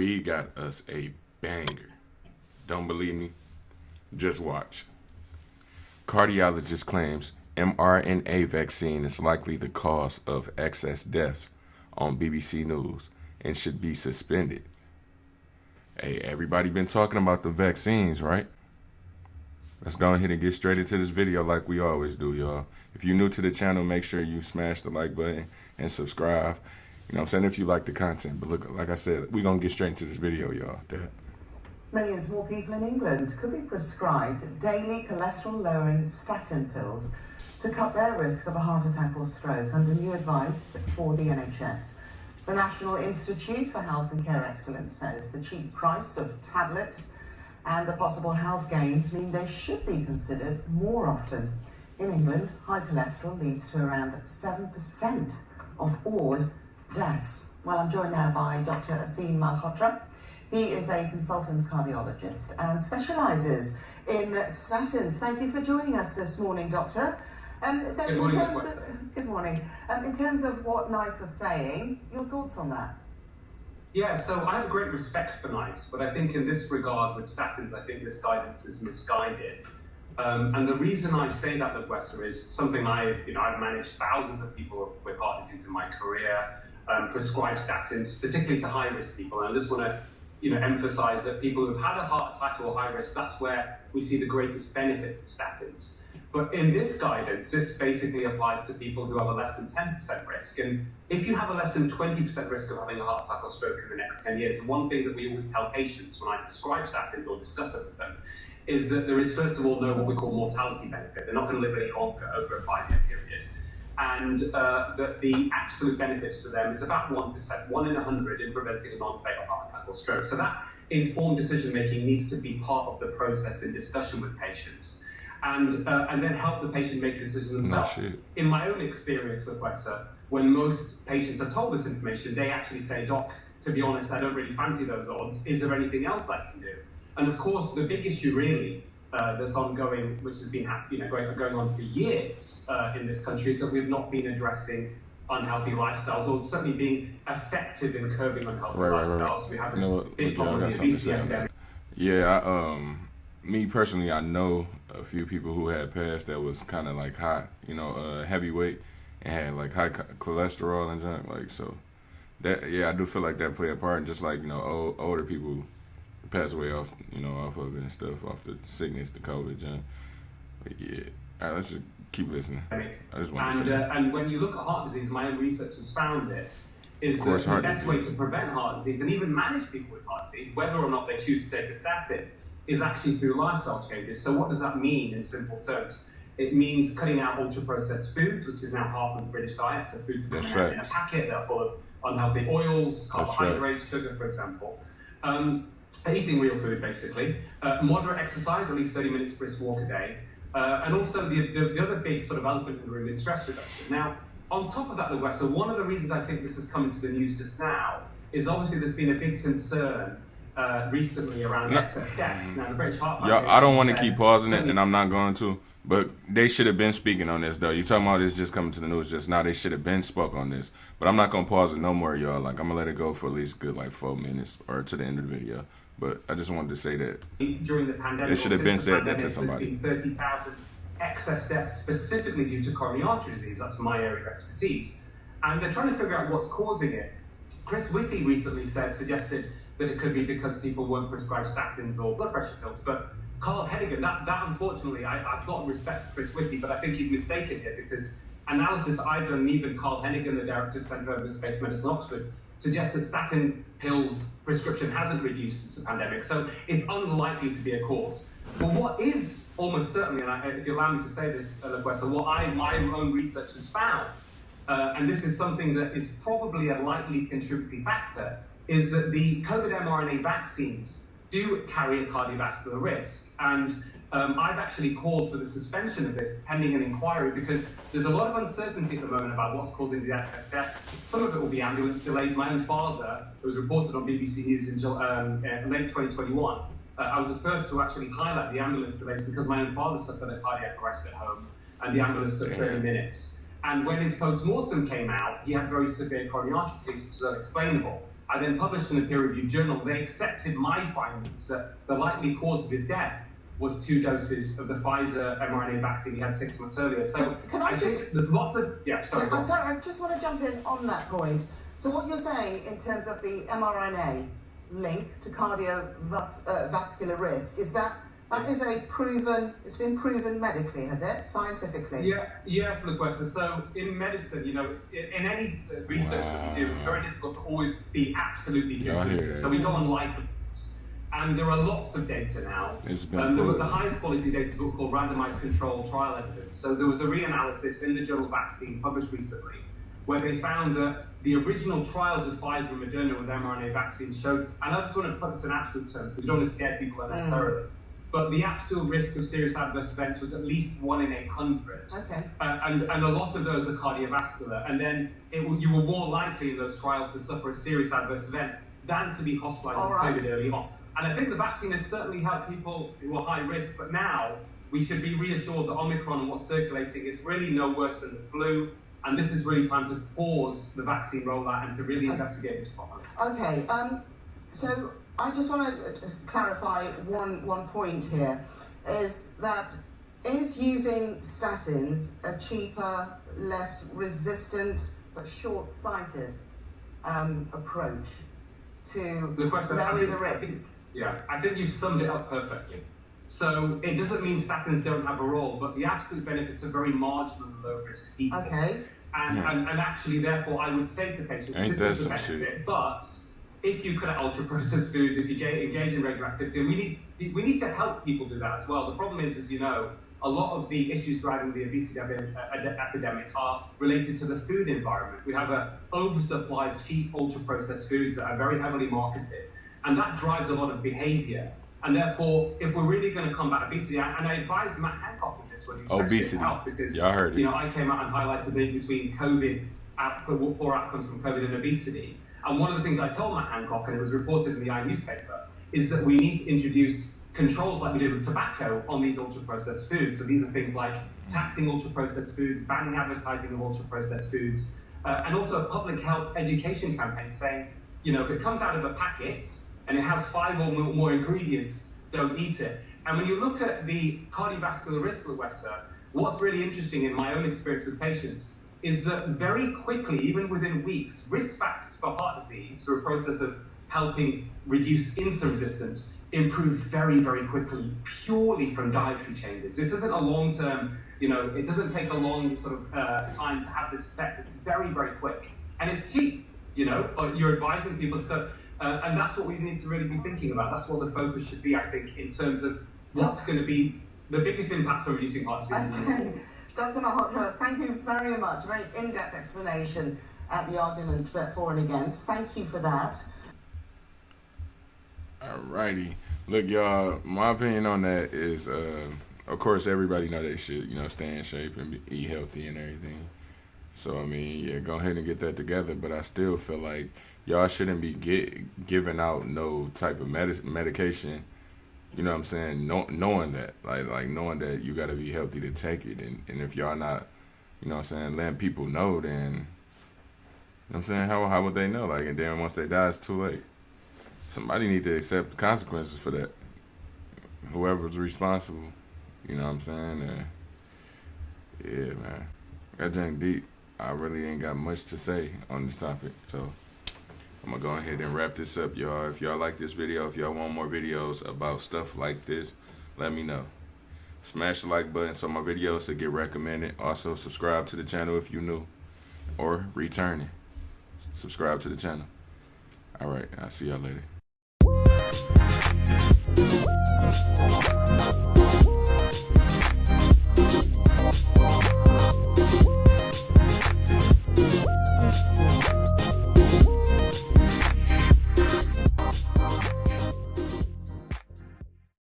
we got us a banger. Don't believe me? Just watch. Cardiologist claims mRNA vaccine is likely the cause of excess deaths on BBC News and should be suspended. Hey, everybody been talking about the vaccines, right? Let's go ahead and get straight into this video like we always do, y'all. If you're new to the channel, make sure you smash the like button and subscribe. You know what I'm saying? If you like the content. But look, like I said, we're going to get straight into this video, y'all. Millions more people in England could be prescribed daily cholesterol-lowering statin pills to cut their risk of a heart attack or stroke under new advice for the NHS. The National Institute for Health and Care Excellence says the cheap price of tablets and the possible health gains mean they should be considered more often. In England, high cholesterol leads to around 7% of all deaths. Well, I'm joined now by Dr. Asim Malhotra. He is a consultant cardiologist and specialises in statins. Thank you for joining us this morning, Doctor. Good morning. Good morning. In terms of what NICE is saying, your thoughts on that? Yeah, so I have great respect for NICE, but I think in this regard with statins, I think this guidance is misguided. And the reason I say that, Wester, is something I've managed thousands of people with heart disease in my career, prescribed statins, particularly to high-risk people. And I just want to emphasize that people who've had a heart attack or high risk, that's where we see the greatest benefits of statins. But in this guidance, this basically applies to people who have a less than 10% risk. And if you have a less than 20% risk of having a heart attack or stroke in the next 10 years, and one thing that we always tell patients when I prescribe statins or discuss it with them is that there is, first of all, no what we call mortality benefit. They're not going to live any longer over a 5-year period. And that the absolute benefits for them is about 1%, 1 in 100 in preventing a non-fatal heart attack or stroke. So that informed decision-making needs to be part of the process in discussion with patients. And then help the patient make the decision themselves. In my own experience with Wester, when most patients are told this information, they actually say, "Doc, to be honest, I don't really fancy those odds. Is there anything else I can do?" And of course, the big issue really that's ongoing, which has been going on for years in this country, is that we've not been addressing unhealthy lifestyles, or certainly being effective in curbing unhealthy lifestyles. We have this big problem with the obesity epidemic. Yeah, me personally, I know a few people who had passed that was kind of like high, heavyweight, and had like high cholesterol and junk. Like, so that, I do feel like that played a part. And just like older people pass away off of it and stuff, off the sickness, the COVID junk. But yeah, all right, let's just keep listening. I just want to say that. And when you look at heart disease, my own research has found this. Is that the best way to prevent heart disease and even manage people with heart disease, whether or not they choose to take a statin, is actually through lifestyle changes. So what does that mean in simple terms? It means cutting out ultra-processed foods, which is now half of the British diet. So foods that come out in a packet that are full of unhealthy oils, carbohydrates, sugar, for example. Eating real food, basically. Moderate exercise, at least 30 minutes brisk walk a day. And also the other big sort of elephant in the room is stress reduction. Now, on top of that, Wester, one of the reasons I think this has come into the news just now is obviously there's been a big concern recently around excess deaths. Now, the British Heart Foundation, I don't want to keep pausing it, and I'm not going to, but they should have been speaking on this, though. You talking about this just coming to the news just now. They should have been spoke on this, but I'm not going to pause it no more, y'all. Like, I'm going to let it go for at least good, 4 minutes or to the end of the video. But I just wanted to say that during the pandemic, they should have been said that to somebody. There's been 30,000 excess deaths specifically due to coronary artery disease. That's my area of expertise. And they're trying to figure out what's causing it. Chris Whitty recently suggested that it could be because people weren't prescribed statins or blood pressure pills. But Carl Hennigan, that unfortunately, I've got respect for Chris Whitty, but I think he's mistaken here because analysis I've done, even Carl Hennigan, the director of Centre for Evidence-Based Medicine, Oxford, suggests that statin pills prescription hasn't reduced since the pandemic. So it's unlikely to be a cause. But what is almost certainly, and if you allow me to say this, Wester, what my own research has found, and this is something that is probably a likely contributing factor, is that the COVID mRNA vaccines do carry a cardiovascular risk. And I've actually called for the suspension of this pending an inquiry because there's a lot of uncertainty at the moment about what's causing the excess deaths. Some of it will be ambulance delays. My own father, it was reported on BBC News in late 2021. I was the first to actually highlight the ambulance delays because my own father suffered a cardiac arrest at home and the ambulance took 30 minutes. And when his post-mortem came out, he had very severe coronary artery disease, which is unexplainable. I then published in a peer-reviewed journal. They accepted my findings that the likely cause of his death was 2 doses of the Pfizer mRNA vaccine he had 6 months earlier. So Can I just, think there's lots of, yeah, sorry. I'm sorry, I just want to jump in on that point. So what you're saying in terms of the mRNA link to cardiovascular risk is that is a proven, it's been proven medically, has it? Scientifically? Yeah, for the question. So in medicine, you know, in any research that we do, it's very difficult to always be absolutely conclusive. So we go on like. And there are lots of data now. The highest quality data is what we call randomized controlled trial evidence. So there was a reanalysis in the journal Vaccine published recently where they found that the original trials of Pfizer and Moderna with mRNA vaccines showed, and I just want to put this in absolute terms because we don't want to scare people unnecessarily, but the absolute risk of serious adverse events was at least 1 in 800. Okay. And a lot of those are cardiovascular. And then you were more likely in those trials to suffer a serious adverse event than to be hospitalized with COVID early on. And I think the vaccine has certainly helped people who are high risk, but now we should be reassured that Omicron and what's circulating is really no worse than the flu. And this is really time to pause the vaccine rollout and to really investigate this properly. Okay, so I just want to clarify one point here, is that is using statins a cheaper, less resistant, but short-sighted approach to lower the risk? I think you've summed it up perfectly. So it doesn't mean statins don't have a role, but the absolute benefits are very marginal in low-risk people. Okay. And actually, therefore, I would say to patients, this is the benefit, but if you cut out ultra-processed foods, if you engage in regular activity, and we need to help people do that as well. The problem is, as you know, a lot of the issues driving the obesity epidemic are related to the food environment. We have an oversupply of cheap ultra-processed foods that are very heavily marketed, and that drives a lot of behavior. And therefore, if we're really going to combat obesity, and I advised Matt Hancock of this when he was obesity health, because heard it. You know, I came out and highlighted the link between COVID, poor outcomes from COVID and obesity. And one of the things I told Matt Hancock, and it was reported in the I newspaper, is that we need to introduce controls like we did with tobacco on these ultra-processed foods. So these are things like taxing ultra-processed foods, banning advertising of ultra-processed foods, and also a public health education campaign saying, you know, if it comes out of a packet and it has 5 or more ingredients, don't eat it. And when you look at the cardiovascular risk with Wester, what's really interesting in my own experience with patients is that very quickly, even within weeks, risk factors for heart disease through a process of helping reduce insulin resistance improve very, very quickly, purely from dietary changes. This isn't a long-term, you know, it doesn't take a long sort of time to have this effect. It's very, very quick. And it's cheap, you know, but you're advising people to cut. And that's what we need to really be thinking about. That's what the focus should be, I think, in terms of what's going to be the biggest impacts on reducing heart disease. Okay. Dr. Malhotra, thank you very much. Very in-depth explanation at the arguments for and against. Thank you for that. Alrighty. Look, y'all, my opinion on that is, of course, everybody know they should, you know, stay in shape and eat healthy and everything. So, I mean, yeah, go ahead and get that together. But I still feel like y'all shouldn't be giving out no type of medication, you know what I'm saying, knowing that, like knowing that you got to be healthy to take it. And if y'all not, you know what I'm saying, letting people know, then, you know what I'm saying, how would they know? Like, and then once they die, it's too late. Somebody need to accept the consequences for that. Whoever's responsible, you know what I'm saying? Yeah, man. That dang deep. I really ain't got much to say on this topic, so I'm gonna go ahead and wrap this up, y'all. If y'all like this video, if y'all want more videos about stuff like this, let me know. Smash the like button so my videos will get recommended. Also, subscribe to the channel if you're new or returning. Subscribe to the channel. All right, I'll see y'all later.